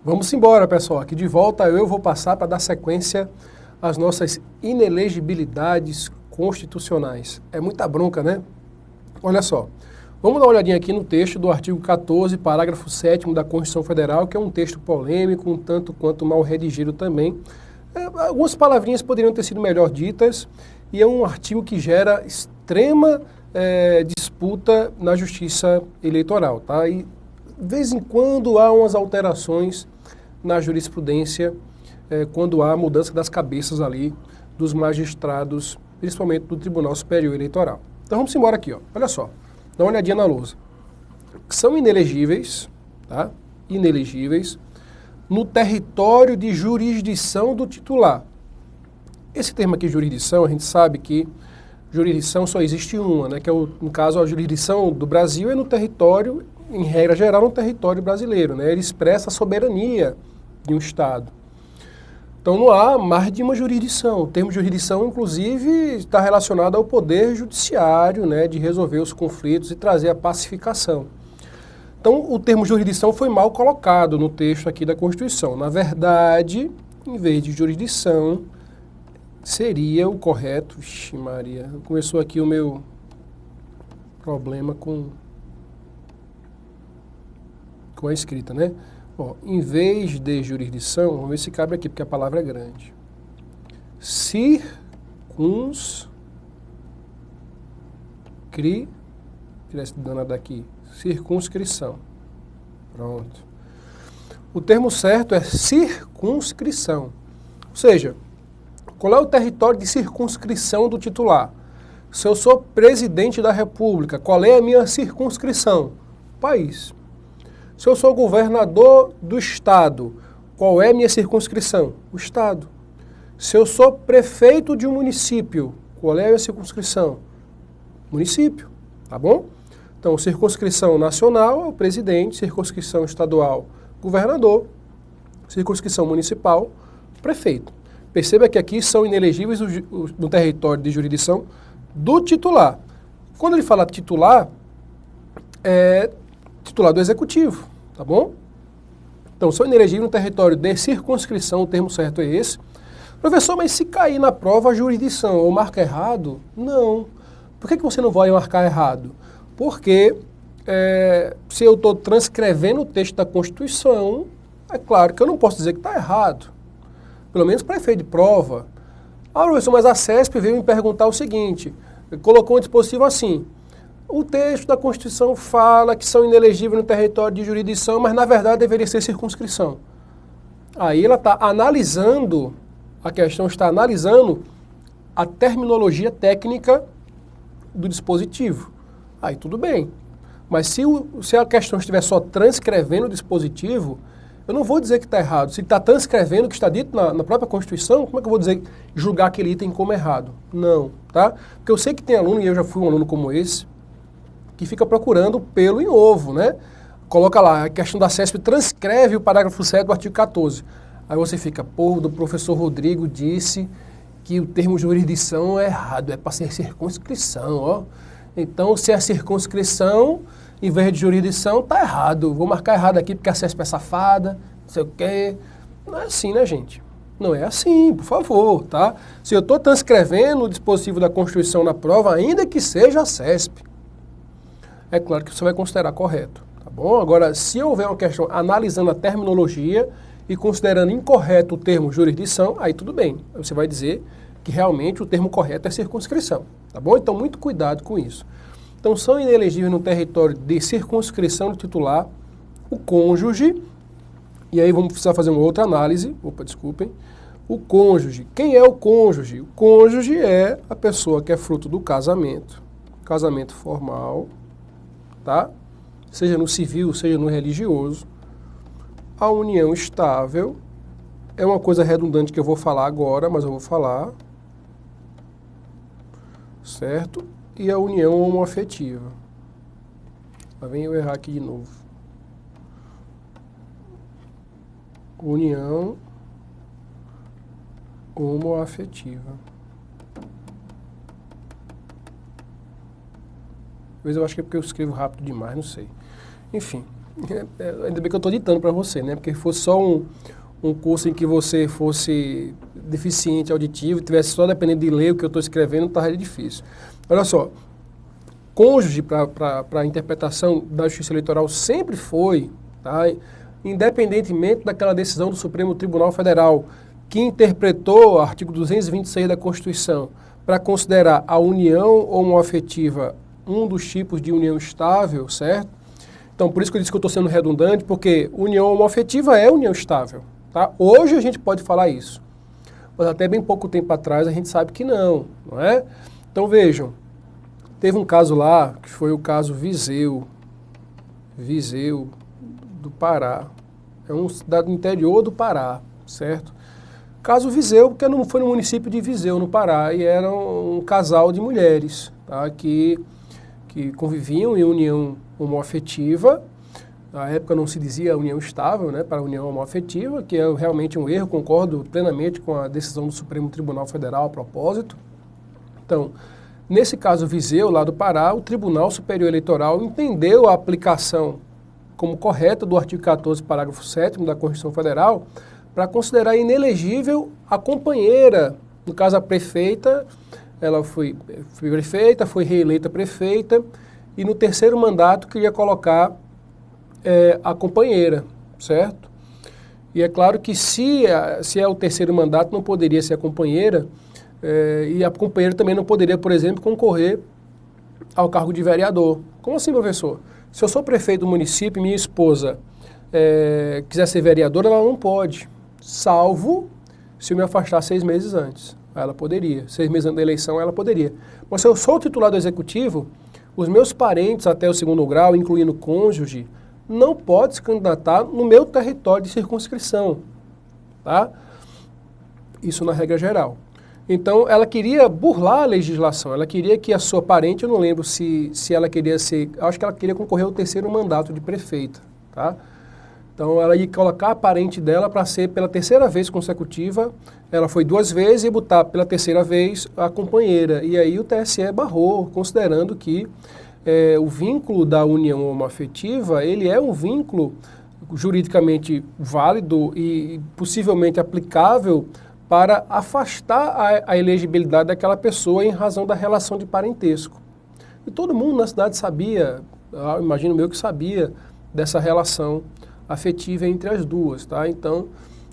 Vamos embora, pessoal. Aqui de volta eu vou passar para dar sequência às nossas inelegibilidades constitucionais. É muita bronca, né? Olha só. Vamos dar uma olhadinha aqui no texto do artigo 14, parágrafo 7º da Constituição Federal, que é um texto polêmico, um tanto quanto mal redigido também. Algumas palavrinhas poderiam ter sido melhor ditas, e é um artigo que gera extrema disputa na justiça eleitoral, tá? E de vez em quando há umas alterações na jurisprudência, quando há mudança das cabeças ali dos magistrados, principalmente do Tribunal Superior Eleitoral. Então vamos embora aqui, ó. Olha só, dá uma olhadinha na lousa. São inelegíveis, tá? Inelegíveis no território de jurisdição do titular. Esse termo aqui, jurisdição, a gente sabe que jurisdição só existe uma, né? Que é, no caso, a jurisdição do Brasil é no território, em regra geral, no território brasileiro, né? Ele expressa a soberania de um Estado. Então não há mais de uma jurisdição. O termo jurisdição, inclusive, está relacionado ao poder judiciário, né? De resolver os conflitos e trazer a pacificação. Então o termo jurisdição foi mal colocado no texto aqui da Constituição. Na verdade, em vez de jurisdição, seria o correto... Vixe Maria, começou aqui o meu problema com a escrita, né? Ó, em vez de jurisdição, vamos ver se cabe aqui, porque a palavra é grande. Circunscrição. Pronto. O termo certo é circunscrição. Ou seja, qual é o território de circunscrição do titular? Se eu sou presidente da República, qual é a minha circunscrição? País. Se eu sou governador do Estado, qual é a minha circunscrição? O Estado. Se eu sou prefeito de um município, qual é a minha circunscrição? Município. Tá bom? Então, circunscrição nacional é o presidente, circunscrição estadual, governador, circunscrição municipal, prefeito. Perceba que aqui são inelegíveis no território de jurisdição do titular. Quando ele fala titular, é titular do executivo, tá bom? Então, são inelegíveis no território de circunscrição, o termo certo é esse. Professor, mas se cair na prova a jurisdição ou marca errado? Não. Por que você não vai marcar errado? Porque se eu estou transcrevendo o texto da Constituição, é claro que eu não posso dizer que está errado. Pelo menos para efeito de prova. Ah, professor, mas a CESP veio me perguntar o seguinte, colocou um dispositivo assim, o texto da Constituição fala que são inelegíveis no território de jurisdição, mas na verdade deveria ser circunscrição. Aí ela está analisando, a questão está analisando a terminologia técnica do dispositivo. Aí tudo bem. Mas se a questão estiver só transcrevendo o dispositivo, eu não vou dizer que está errado. Se está transcrevendo o que está dito na própria Constituição, como é que eu vou julgar aquele item como errado? Não, tá? Porque eu sei que tem aluno, e eu já fui um aluno como esse, que fica procurando pelo em ovo, né? Coloca lá, a questão da CESP transcreve o parágrafo 7 do artigo 14. Aí você fica, pô, o professor Rodrigo disse que o termo jurisdição é errado, é para ser circunscrição, ó. Então, se é circunscrição, em vez de jurisdição, tá errado. Vou marcar errado aqui porque a CESP é safada, não sei o quê. Não é assim, né, gente? Não é assim, por favor, tá? Se eu estou transcrevendo o dispositivo da Constituição na prova, ainda que seja a CESP, é claro que você vai considerar correto, tá bom? Agora, se houver uma questão analisando a terminologia e considerando incorreto o termo jurisdição, aí tudo bem. Você vai dizer que realmente o termo correto é circunscrição, tá bom? Então, muito cuidado com isso. Então, são inelegíveis no território de circunscrição do titular o cônjuge, e aí vamos precisar fazer uma outra análise, desculpem, o cônjuge. Quem é o cônjuge? O cônjuge é a pessoa que é fruto do casamento formal, tá? Seja no civil, seja no religioso. A união estável é uma coisa redundante que eu vou falar agora, mas eu vou falar, certo? E a união homoafetiva. Lá vem eu errar aqui de novo. União homoafetiva. Às vezes eu acho que é porque eu escrevo rápido demais, não sei. Enfim, Ainda bem que eu estou ditando para você, né? Porque se fosse só um curso em que você fosse deficiente auditivo e tivesse só dependendo de ler o que eu estou escrevendo, estaria difícil. Olha só, cônjuge para a interpretação da Justiça Eleitoral sempre foi, tá? Independentemente daquela decisão do Supremo Tribunal Federal, que interpretou o artigo 226 da Constituição para considerar a união homoafetiva um dos tipos de união estável, certo? Então, por isso que eu disse que eu estou sendo redundante, porque união homoafetiva é união estável, tá? Hoje a gente pode falar isso, mas até bem pouco tempo atrás a gente sabe que não é? Então, vejam, teve um caso lá, que foi o caso Viseu do Pará, é uma cidade do interior do Pará, certo? Caso Viseu, porque foi no município de Viseu, no Pará, e era um casal de mulheres, tá? que conviviam em união homoafetiva. Na época não se dizia união estável, né, para a união homoafetiva, que é realmente um erro, concordo plenamente com a decisão do Supremo Tribunal Federal a propósito. Então, nesse caso Viseu, lá do Pará, o Tribunal Superior Eleitoral entendeu a aplicação como correta do artigo 14, parágrafo 7º da Constituição Federal, para considerar inelegível a companheira, no caso a prefeita, ela foi prefeita, foi reeleita prefeita, e no terceiro mandato queria colocar a companheira, certo? E é claro que se é o terceiro mandato, não poderia ser a companheira, e a companheira também não poderia, por exemplo, concorrer ao cargo de vereador. Como assim, professor? Se eu sou prefeito do município e minha esposa quiser ser vereadora, ela não pode, salvo se eu me afastar 6 meses antes. Ela poderia. 6 meses antes da eleição, ela poderia. Mas se eu sou o titular do executivo, os meus parentes até o 2º grau, incluindo o cônjuge, não pode se candidatar no meu território de circunscrição, tá? Isso na regra geral. Então, ela queria burlar a legislação, ela queria que a sua parente, eu não lembro se ela queria ser, acho que ela queria concorrer ao terceiro mandato de prefeita, tá? Então, ela ia colocar a parente dela para ser pela terceira vez consecutiva, ela foi 2 vezes e botar pela terceira vez a companheira. E aí o TSE barrou, considerando que o vínculo da união homoafetiva, ele é um vínculo juridicamente válido e possivelmente aplicável para afastar a elegibilidade daquela pessoa em razão da relação de parentesco. E todo mundo na cidade sabia, imagino eu que sabia, dessa relação afetiva entre as duas, tá? Então,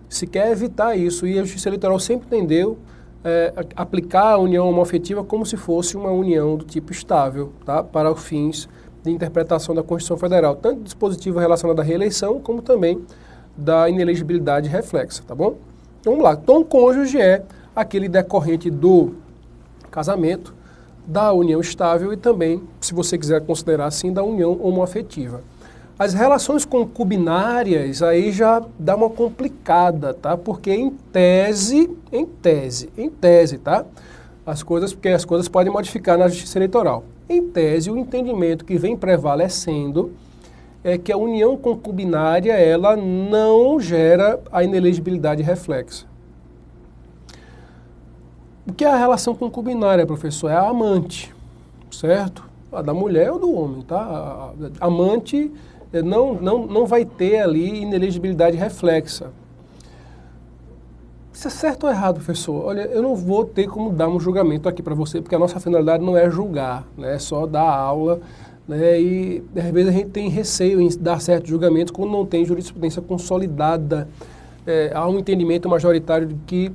se quer evitar isso, e a Justiça Eleitoral sempre entendeu aplicar a união homoafetiva como se fosse uma união do tipo estável, tá? Para os fins de interpretação da Constituição Federal, tanto do dispositivo relacionado à reeleição, como também da inelegibilidade reflexa, tá bom? Então, vamos lá. Então, o cônjuge é aquele decorrente do casamento, da união estável e também, se você quiser considerar assim, da união homoafetiva. As relações concubinárias aí já dá uma complicada, tá? Porque em tese, tá? Porque as coisas podem modificar na Justiça Eleitoral. Em tese, o entendimento que vem prevalecendo é que a união concubinária, ela não gera a inelegibilidade reflexa. O que é a relação concubinária, professor? É a amante, certo? A da mulher ou do homem, tá? A amante não vai ter ali inelegibilidade reflexa. Isso é certo ou errado, professor? Olha, eu não vou ter como dar um julgamento aqui para você, porque a nossa finalidade não é julgar, né? É só dar aula, né? E às vezes a gente tem receio em dar certos julgamentos quando não tem jurisprudência consolidada. Há um entendimento majoritário de que,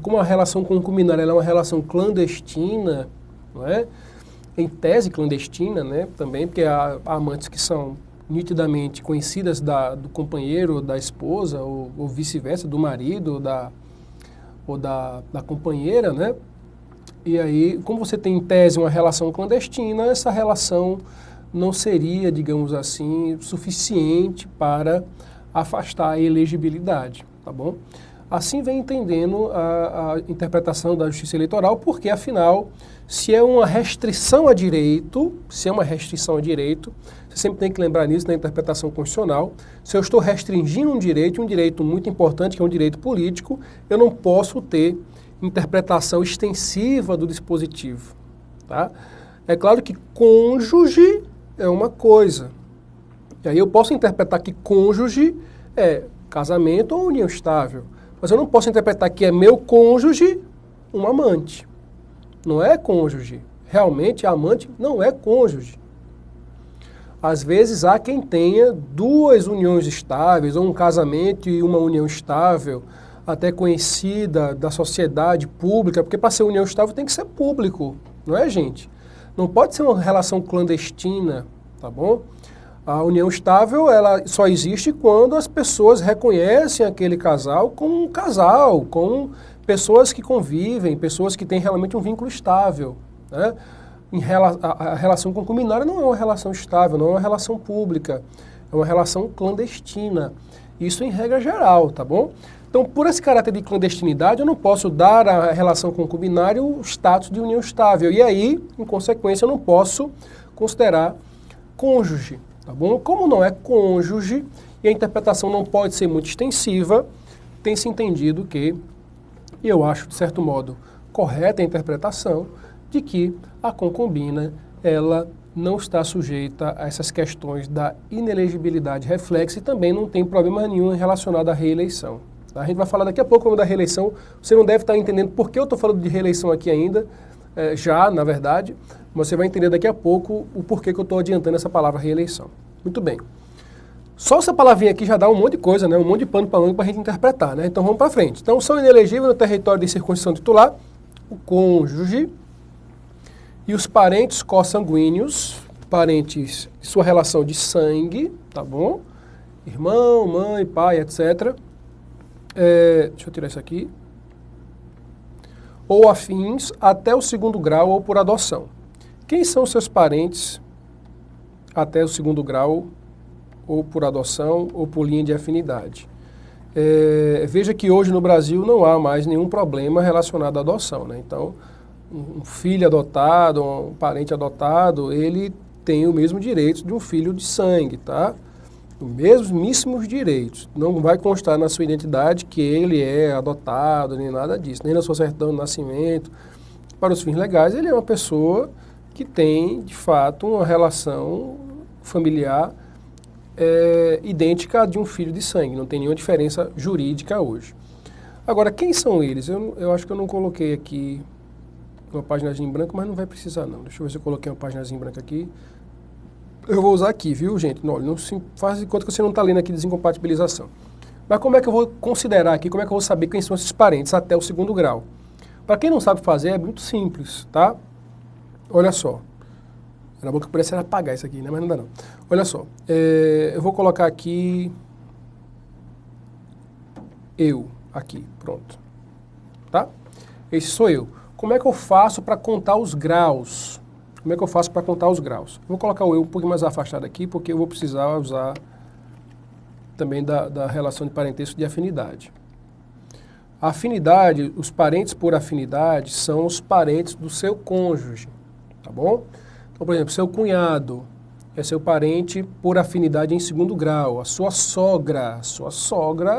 como a relação concubinária ela é uma relação clandestina, não é? Em tese clandestina, né? Também, porque há amantes que são nitidamente conhecidas do companheiro, da esposa, ou vice-versa, do marido, ou da companheira, né? E aí, como você tem em tese uma relação clandestina, essa relação não seria, digamos assim, suficiente para afastar a elegibilidade, tá bom? Assim vem entendendo a interpretação da Justiça Eleitoral, porque afinal, se é uma restrição a direito, você sempre tem que lembrar nisso na interpretação constitucional, se eu estou restringindo um direito muito importante, que é um direito político, eu não posso ter interpretação extensiva do dispositivo, tá? É claro que cônjuge é uma coisa, E aí eu posso interpretar que cônjuge é casamento ou união estável. Mas eu não posso interpretar que é meu cônjuge um amante. Não é cônjuge. Realmente, amante não é cônjuge. Às vezes há quem tenha duas uniões estáveis, ou um casamento e uma união estável, até conhecida da sociedade pública, porque para ser união estável tem que ser público, não é, gente? Não pode ser uma relação clandestina, tá bom? A união estável, ela só existe quando as pessoas reconhecem aquele casal como um casal, com pessoas que convivem, pessoas que têm realmente um vínculo estável, né? A relação concubinária não é uma relação estável, não é uma relação pública, é uma relação clandestina. Isso em regra geral, tá bom? Então, por esse caráter de clandestinidade, eu não posso dar à relação concubinária o status de união estável. E aí, em consequência, eu não posso considerar cônjuge, tá bom? Como não é cônjuge e a interpretação não pode ser muito extensiva, tem se entendido que, e eu acho, de certo modo, correta a interpretação, de que a concubina, ela não está sujeita a essas questões da inelegibilidade reflexa e também não tem problema nenhum relacionado à reeleição. A gente vai falar daqui a pouco da reeleição. Você não deve estar entendendo por que eu estou falando de reeleição aqui ainda, já, na verdade, mas você vai entender daqui a pouco o porquê que eu estou adiantando essa palavra reeleição. Muito bem. Só essa palavrinha aqui já dá um monte de coisa, né? Um monte de pano para manga para a gente interpretar, né? Então vamos para frente. Então são inelegíveis no território de circuncisão titular o cônjuge e os parentes consanguíneos, parentes de sua relação de sangue, tá bom? Irmão, mãe, pai, etc. Deixa eu tirar isso aqui. Ou afins até o segundo grau ou por adoção. Quem são seus parentes até o segundo grau ou por adoção ou por linha de afinidade? Veja que hoje no Brasil não há mais nenhum problema relacionado à adoção, né? Então, um filho adotado, um parente adotado, ele tem o mesmo direito de um filho de sangue, tá? Os mesmíssimos direitos. Não vai constar na sua identidade que ele é adotado, nem nada disso, nem na sua certidão de nascimento. Para os fins legais, ele é uma pessoa que tem, de fato, uma relação familiar idêntica à de um filho de sangue. Não tem nenhuma diferença jurídica hoje. Agora, quem são eles? Eu acho que eu não coloquei aqui uma paginazinha em branco, mas não vai precisar não. Deixa eu ver se eu coloquei uma paginazinha em branco aqui. Eu vou usar aqui, viu, gente? Não se faz de conta que você não está lendo aqui desincompatibilização. Mas como é que eu vou considerar aqui, como é que eu vou saber quem são esses parentes até o segundo grau? Para quem não sabe fazer, é muito simples, tá? Olha só. Era bom que eu pudesse apagar isso aqui, né? Mas não dá não. Olha só. Eu vou colocar aqui... Eu, aqui, pronto. Tá? Esse sou eu. Como é que eu faço para contar os graus? Como é que eu faço para contar os graus? Vou colocar o eu um pouco mais afastado aqui, porque eu vou precisar usar também da relação de parentesco de afinidade. A afinidade, os parentes por afinidade, são os parentes do seu cônjuge, tá bom? Então, por exemplo, seu cunhado é seu parente por afinidade em segundo grau. A sua sogra,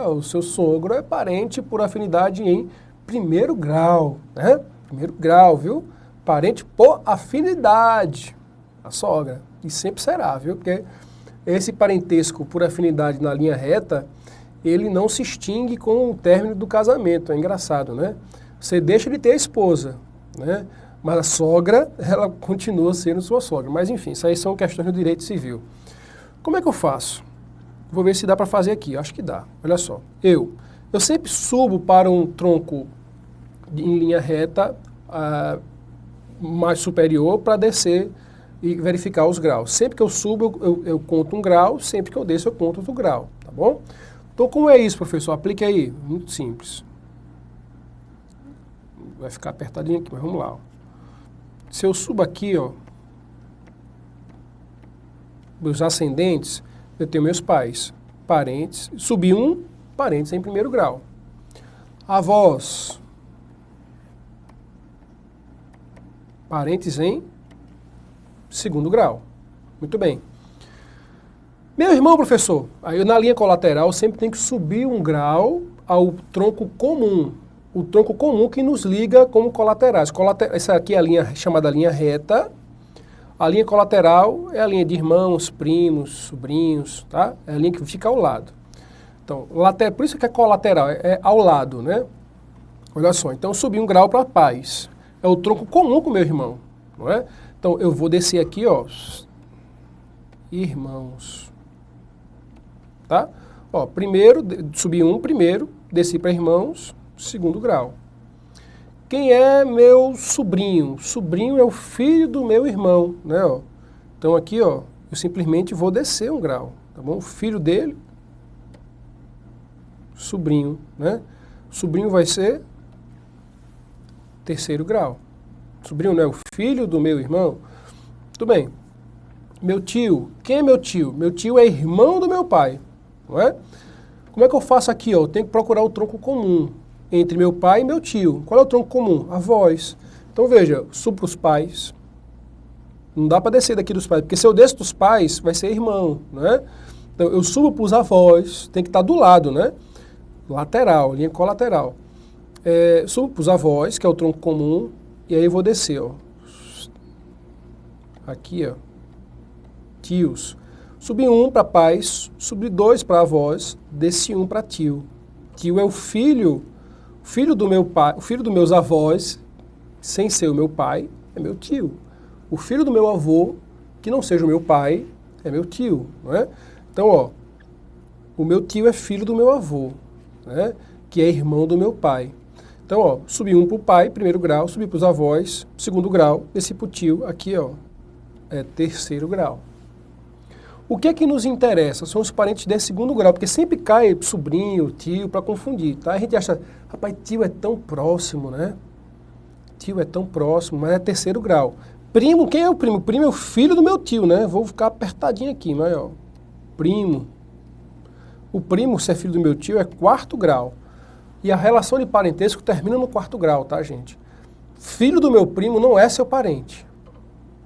o seu sogro é parente por afinidade em primeiro grau, né? Primeiro grau, viu? Parente por afinidade, a sogra. E sempre será, viu? Porque esse parentesco por afinidade na linha reta, ele não se extingue com o término do casamento. É engraçado, né? Você deixa de ter a esposa, né? Mas a sogra, ela continua sendo sua sogra. Mas enfim, isso aí são questões do direito civil. Como é que eu faço? Vou ver se dá para fazer aqui. Acho que dá. Olha só. Eu sempre subo para um tronco em linha reta mais superior para descer e verificar os graus. Sempre que eu subo, eu conto um grau. Sempre que eu desço, eu conto outro grau. Tá bom? Então, como é isso, professor? Aplique aí. Muito simples. Vai ficar apertadinho aqui, mas vamos lá. Ó. Se eu subo aqui, ó, meus ascendentes, eu tenho meus pais, parentes. Subi um, parentes em primeiro grau. Avós, parentes em segundo grau. Muito bem. Meu irmão, professor, aí na linha colateral sempre tem que subir um grau ao tronco comum. O tronco comum que nos liga como colaterais. Essa aqui é a linha chamada linha reta. A linha colateral é a linha de irmãos, primos, sobrinhos, tá? É a linha que fica ao lado. Então, por isso que é colateral, é ao lado, né? Olha só, então eu subi um grau para pais. É o tronco comum com o meu irmão, não é? Então, eu vou descer aqui, ó, irmãos, tá? Ó, primeiro, subi um primeiro, desci para irmãos, segundo grau. Quem é meu sobrinho? Sobrinho é o filho do meu irmão, né? Ó. Então aqui, ó, eu simplesmente vou descer um grau, tá bom? O filho dele, sobrinho, né? Sobrinho vai ser terceiro grau. Sobrinho não é o filho do meu irmão? Tudo bem. Meu tio, quem é meu tio? Meu tio é irmão do meu pai, não é? Como é que eu faço aqui, ó? Eu tenho que procurar o tronco comum entre meu pai e meu tio. Qual é o tronco comum? Avós. Então veja, subo para os pais. Não dá para descer daqui dos pais, porque se eu desço dos pais, vai ser irmão, né? Então eu subo para os avós, tem que estar do lado, né? Lateral, linha colateral. Subo para os avós, que é o tronco comum, e aí eu vou descer, ó. Aqui, ó. Tios. Subi um para pais, subi dois para avós, desci um para tio. Tio é o filho do meu pai, o filho dos meus avós, sem ser o meu pai, é meu tio. O filho do meu avô, que não seja o meu pai, é meu tio, não é? Então, ó, o meu tio é filho do meu avô, né? Que é irmão do meu pai. Então, ó, subi um para o pai, primeiro grau, subi para os avós, segundo grau, desci para o tio, aqui, ó, é terceiro grau. O que é que nos interessa? São os parentes de segundo grau, porque sempre cai sobrinho, tio, para confundir, tá? A gente acha, rapaz, tio é tão próximo, né? Tio é tão próximo, mas é terceiro grau. Primo, quem é o primo? Primo é o filho do meu tio, né? Vou ficar apertadinho aqui, mas ó, primo. O primo, se é filho do meu tio, é quarto grau. E a relação de parentesco termina no quarto grau, tá, gente? Filho do meu primo não é seu parente.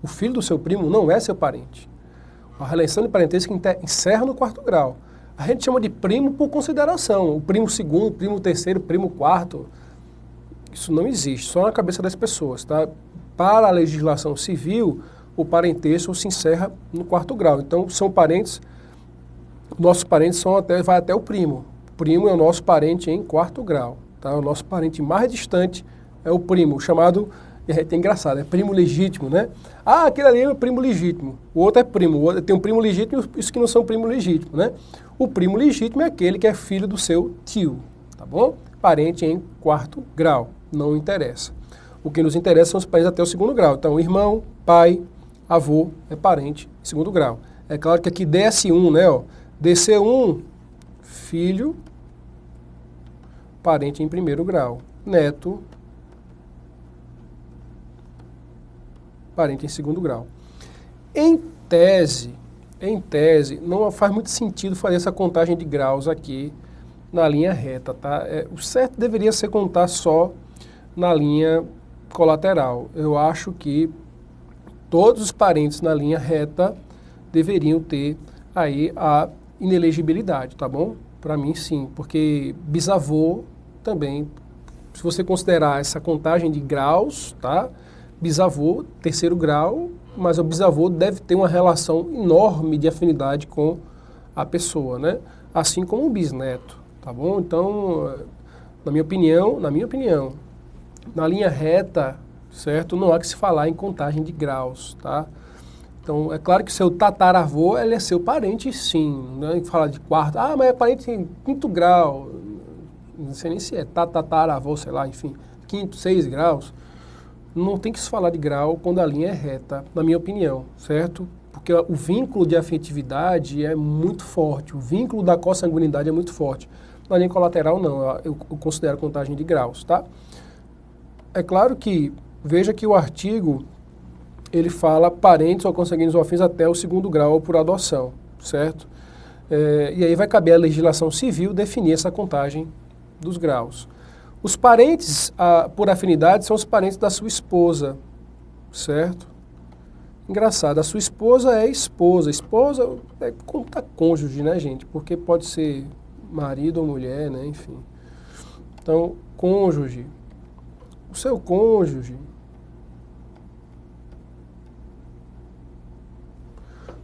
O filho do seu primo não é seu parente. A relação de parentesco encerra no quarto grau. A gente chama de primo por consideração. O primo segundo, primo terceiro, primo quarto. Isso não existe, só na cabeça das pessoas, tá? Para a legislação civil, o parentesco se encerra no quarto grau. Então, são parentes, nossos parentes vai até o primo. O primo é o nosso parente em quarto grau, tá? O nosso parente mais distante é o primo, chamado, é engraçado, é primo legítimo, né? Ah, aquele ali é o primo legítimo, o outro é primo, tem um primo legítimo e os que não são primo legítimo, né? O primo legítimo é aquele que é filho do seu tio, tá bom? Parente em quarto grau, não interessa. O que nos interessa são os parentes até o segundo grau. Então, irmão, pai, avô é parente em segundo grau. É claro que aqui desce um, né? Ó, descer um, filho, parente em primeiro grau. Neto, parente em segundo grau. Em tese, não faz muito sentido fazer essa contagem de graus aqui na linha reta, tá? O certo deveria ser contar só na linha colateral. Eu acho que todos os parentes na linha reta deveriam ter aí a inelegibilidade, tá bom? Para mim, sim, porque bisavô também, se você considerar essa contagem de graus, tá? Bisavô, terceiro grau, mas o bisavô deve ter uma relação enorme de afinidade com a pessoa, né? Assim como o bisneto, tá bom? Então, na minha opinião, na linha reta, certo? Não há que se falar em contagem de graus, tá? Então, é claro que seu tataravô, ele é seu parente, sim, né? Fala de quarto, mas é parente em quinto grau, não sei nem se é tataravô, sei lá, enfim, quinto, 6 graus. Não tem que se falar de grau quando a linha é reta, na minha opinião, certo? Porque o vínculo de afetividade é muito forte, o vínculo da consanguinidade é muito forte. Na linha colateral, não, eu considero contagem de graus, tá? É claro que, veja que o artigo, ele fala parentes ou consanguíneos ou afins até o segundo grau ou por adoção, certo? E aí vai caber à legislação civil definir essa contagem dos graus. Os parentes por afinidade são os parentes da sua esposa, certo? Engraçado, a sua esposa é esposa. Esposa é conta cônjuge, né, gente? Porque pode ser marido ou mulher, né, enfim. Então, cônjuge. O seu cônjuge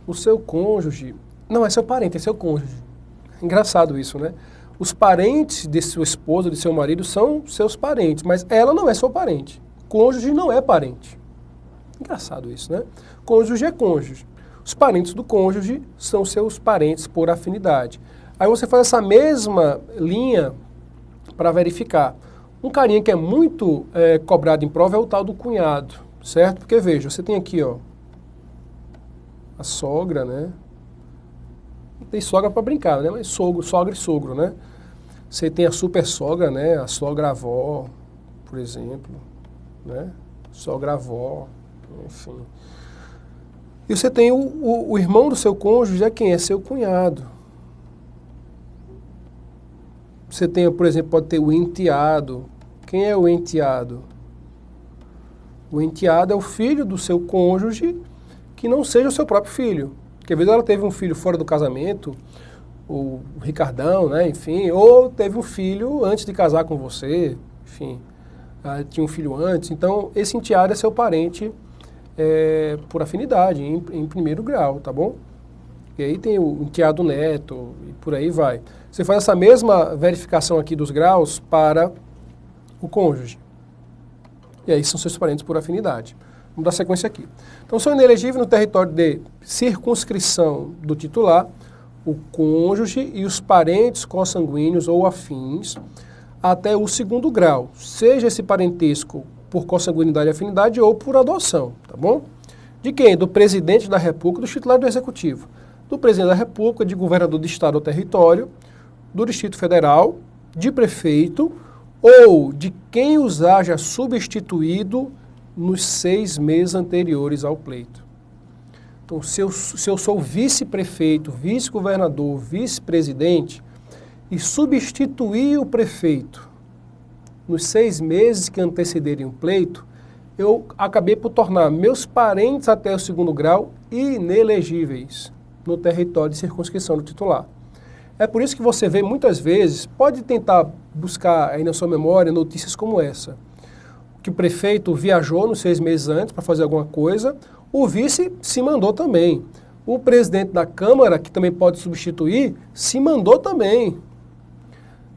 o seu cônjuge não é seu parente, é seu cônjuge. Engraçado isso, né? Os parentes de sua esposa, de seu marido, são seus parentes, mas ela não é seu parente. Cônjuge não é parente. Engraçado isso, né? Cônjuge é cônjuge. Os parentes do cônjuge são seus parentes por afinidade. Aí você faz essa mesma linha para verificar. Um carinha que é muito cobrado em prova é o tal do cunhado, certo? Porque veja, você tem aqui, ó, a sogra, né? Não tem sogra para brincar, né? Mas sogra e sogro, né? Você tem a super sogra, né? A sogra-avó, por exemplo, né? Sogra-avó, enfim. E você tem o irmão do seu cônjuge, é quem? É seu cunhado. Você tem, por exemplo, pode ter o enteado. Quem é o enteado? O enteado é o filho do seu cônjuge que não seja o seu próprio filho. Porque às vezes ela teve um filho fora do casamento, o Ricardão, né, enfim, ou teve um filho antes de casar com você, enfim, tinha um filho antes. Então, esse enteado é seu parente por afinidade, em primeiro grau, tá bom? E aí tem o enteado neto e por aí vai. Você faz essa mesma verificação aqui dos graus para o cônjuge. E aí são seus parentes por afinidade. Vamos dar sequência aqui. Então, são inelegíveis no território de circunscrição do titular, o cônjuge e os parentes consanguíneos ou afins, até o segundo grau, seja esse parentesco por consanguinidade e afinidade ou por adoção, tá bom? De quem? Do presidente da República, do titular do Executivo. Do presidente da República, de governador de estado ou território, do Distrito Federal, de prefeito ou de quem os haja substituído nos 6 meses anteriores ao pleito. Então, se eu sou vice-prefeito, vice-governador, vice-presidente e substituir o prefeito nos 6 meses que antecederem o pleito, eu acabei por tornar meus parentes até o segundo grau inelegíveis no território de circunscrição do titular. É por isso que você vê muitas vezes, pode tentar buscar aí na sua memória notícias como essa, que o prefeito viajou nos 6 meses antes para fazer alguma coisa, o vice se mandou também. O presidente da Câmara, que também pode substituir, se mandou também.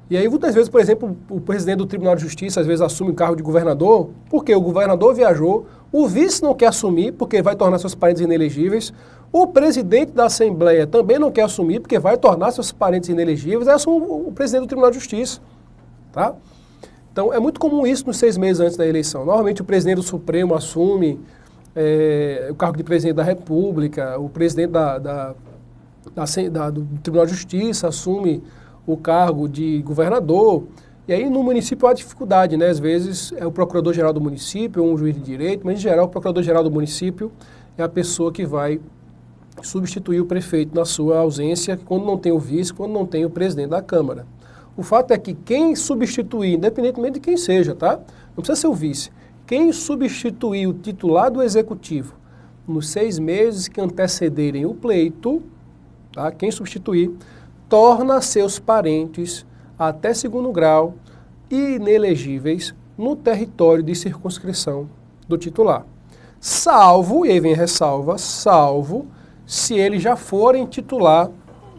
E aí muitas vezes, por exemplo, o presidente do Tribunal de Justiça às vezes assume o cargo de governador, porque o governador viajou, o vice não quer assumir, porque vai tornar seus parentes inelegíveis, o presidente da Assembleia também não quer assumir, porque vai tornar seus parentes inelegíveis, aí assume o presidente do Tribunal de Justiça, tá? Então, é muito comum isso nos 6 meses antes da eleição. Normalmente, o presidente do Supremo assume o cargo de presidente da República, o presidente do Tribunal de Justiça assume o cargo de governador. E aí, no município, há dificuldade, né? Às vezes, é o procurador-geral do município ou um juiz de direito, mas, em geral, o procurador-geral do município é a pessoa que vai substituir o prefeito na sua ausência, quando não tem o vice, quando não tem o presidente da Câmara. O fato é que quem substituir, independentemente de quem seja, tá? Não precisa ser o vice. Quem substituir o titular do Executivo nos 6 meses que antecederem o pleito, tá? Quem substituir, torna seus parentes até segundo grau inelegíveis no território de circunscrição do titular. Salvo, e aí vem a ressalva, salvo se eles já forem titular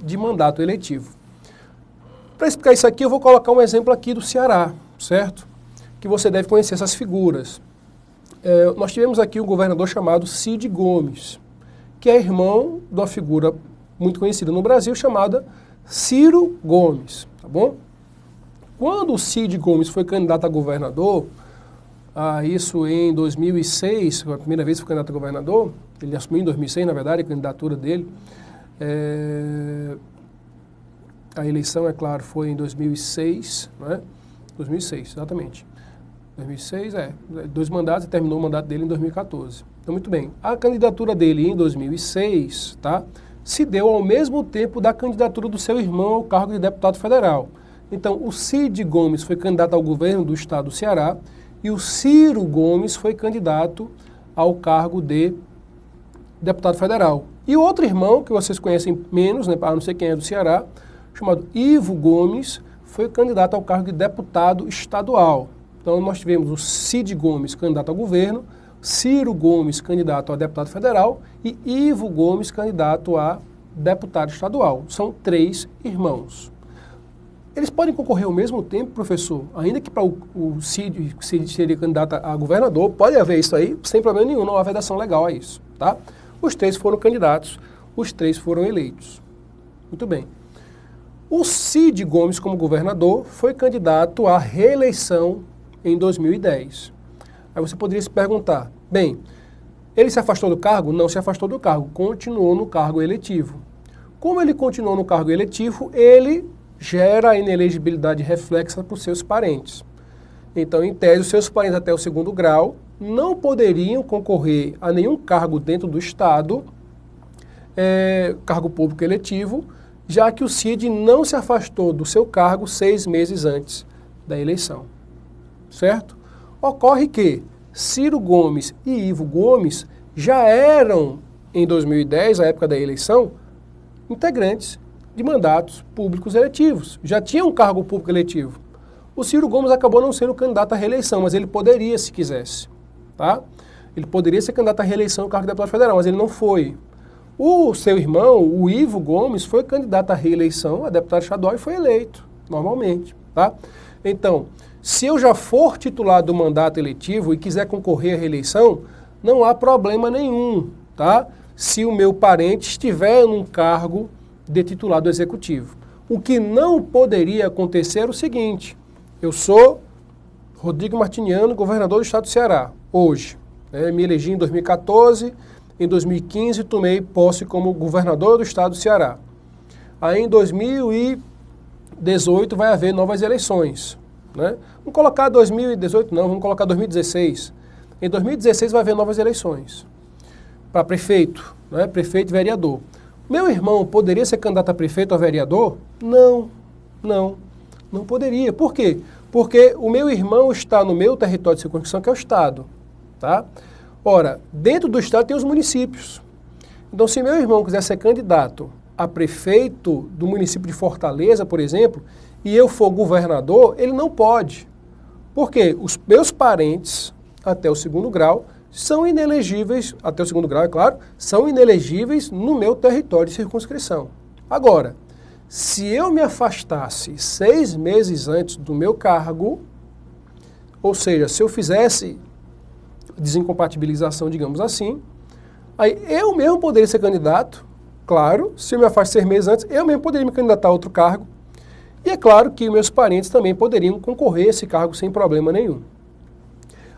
de mandato eletivo. Para explicar isso aqui, eu vou colocar um exemplo aqui do Ceará, certo? Que você deve conhecer essas figuras. Nós tivemos aqui um governador chamado Cid Gomes, que é irmão de uma figura muito conhecida no Brasil chamada Ciro Gomes, tá bom? Quando o Cid Gomes foi candidato a governador, isso em 2006, foi a primeira vez que foi candidato a governador, ele assumiu em 2006, na verdade, a candidatura dele. A eleição, é claro, foi em 2006, né? 2006, exatamente. 2006, 2 mandatos e terminou o mandato dele em 2014. Então, muito bem. A candidatura dele em 2006, tá? Se deu ao mesmo tempo da candidatura do seu irmão ao cargo de deputado federal. Então, o Cid Gomes foi candidato ao governo do estado do Ceará e o Ciro Gomes foi candidato ao cargo de deputado federal. E o outro irmão, que vocês conhecem menos, né, para não sei quem é do Ceará, chamado Ivo Gomes, foi candidato ao cargo de deputado estadual. Então, nós tivemos o Cid Gomes, candidato ao governo, Ciro Gomes, candidato a deputado federal, e Ivo Gomes, candidato a deputado estadual. São 3 irmãos. Eles podem concorrer ao mesmo tempo, professor, ainda que para o Cid seria candidato a governador, pode haver isso aí, sem problema nenhum, não há vedação legal a isso, tá? Os 3 foram candidatos, os 3 foram eleitos. Muito bem. O Cid Gomes, como governador, foi candidato à reeleição em 2010. Aí você poderia se perguntar, bem, ele se afastou do cargo? Não se afastou do cargo, continuou no cargo eletivo. Como ele continuou no cargo eletivo, ele gera a inelegibilidade reflexa para os seus parentes. Então, em tese, os seus parentes até o 2º grau não poderiam concorrer a nenhum cargo dentro do Estado, cargo público eletivo, já que o Cid não se afastou do seu cargo 6 meses antes da eleição. Certo? Ocorre que Ciro Gomes e Ivo Gomes já eram, em 2010, a época da eleição, integrantes de mandatos públicos eletivos. Já tinha um cargo público eletivo. O Ciro Gomes acabou não sendo candidato à reeleição, mas ele poderia, se quisesse. Tá? Ele poderia ser candidato à reeleição no cargo de deputado federal, mas ele não foi. O seu irmão, o Ivo Gomes, foi candidato à reeleição, a deputado estadual, e foi eleito, normalmente. Tá? Então, se eu já for titular do mandato eletivo e quiser concorrer à reeleição, não há problema nenhum, tá? Se o meu parente estiver num cargo de titular do executivo. O que não poderia acontecer é o seguinte: eu sou Rodrigo Martiniano, governador do estado do Ceará, hoje. Me elegi em 2014, em 2015 tomei posse como governador do estado do Ceará. Aí em 2018 vai haver novas eleições. Né? Vamos colocar 2018, não, vamos colocar 2016. Em 2016 vai haver novas eleições para prefeito, né? Prefeito e vereador. Meu irmão poderia ser candidato a prefeito ou a vereador? Não poderia. Por quê? Porque o meu irmão está no meu território de circunscrição, que é o estado. Tá? Ora, dentro do estado tem os municípios. Então, se meu irmão quiser ser candidato a prefeito do município de Fortaleza, por exemplo, e eu for governador, ele não pode. Por quê? Os meus parentes, até o 2º grau, são inelegíveis, até o 2º grau, é claro, são inelegíveis no meu território de circunscrição. Agora, se eu me afastasse 6 meses antes do meu cargo, ou seja, se eu fizesse desincompatibilização, digamos assim, aí eu mesmo poderia ser candidato, claro, se eu me afasto 6 meses antes, eu mesmo poderia me candidatar a outro cargo, e é claro que meus parentes também poderiam concorrer a esse cargo sem problema nenhum.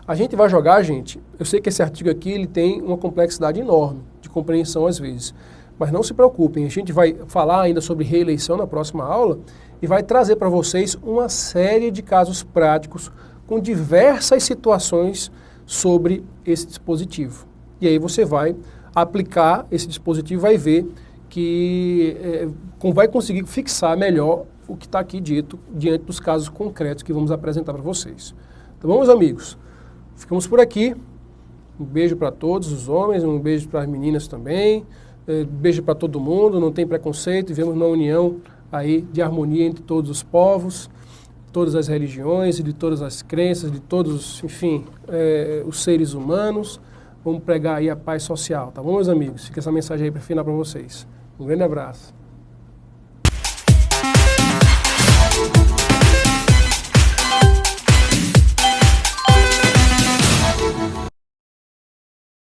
A gente vai jogar, gente, eu sei que esse artigo aqui ele tem uma complexidade enorme de compreensão às vezes, mas não se preocupem, a gente vai falar ainda sobre reeleição na próxima aula e vai trazer para vocês uma série de casos práticos com diversas situações sobre esse dispositivo. E aí você vai aplicar esse dispositivo e vai ver que vai conseguir fixar melhor o que está aqui dito diante dos casos concretos que vamos apresentar para vocês. Tá bom, meus amigos? Ficamos por aqui. Um beijo para todos os homens, um beijo para as meninas também, beijo para todo mundo, não tem preconceito, vivemos uma união aí de harmonia entre todos os povos, todas as religiões, de todas as crenças, de todos, enfim, os seres humanos. Vamos pregar aí a paz social, tá bom, meus amigos? Fica essa mensagem aí para final para vocês. Um grande abraço.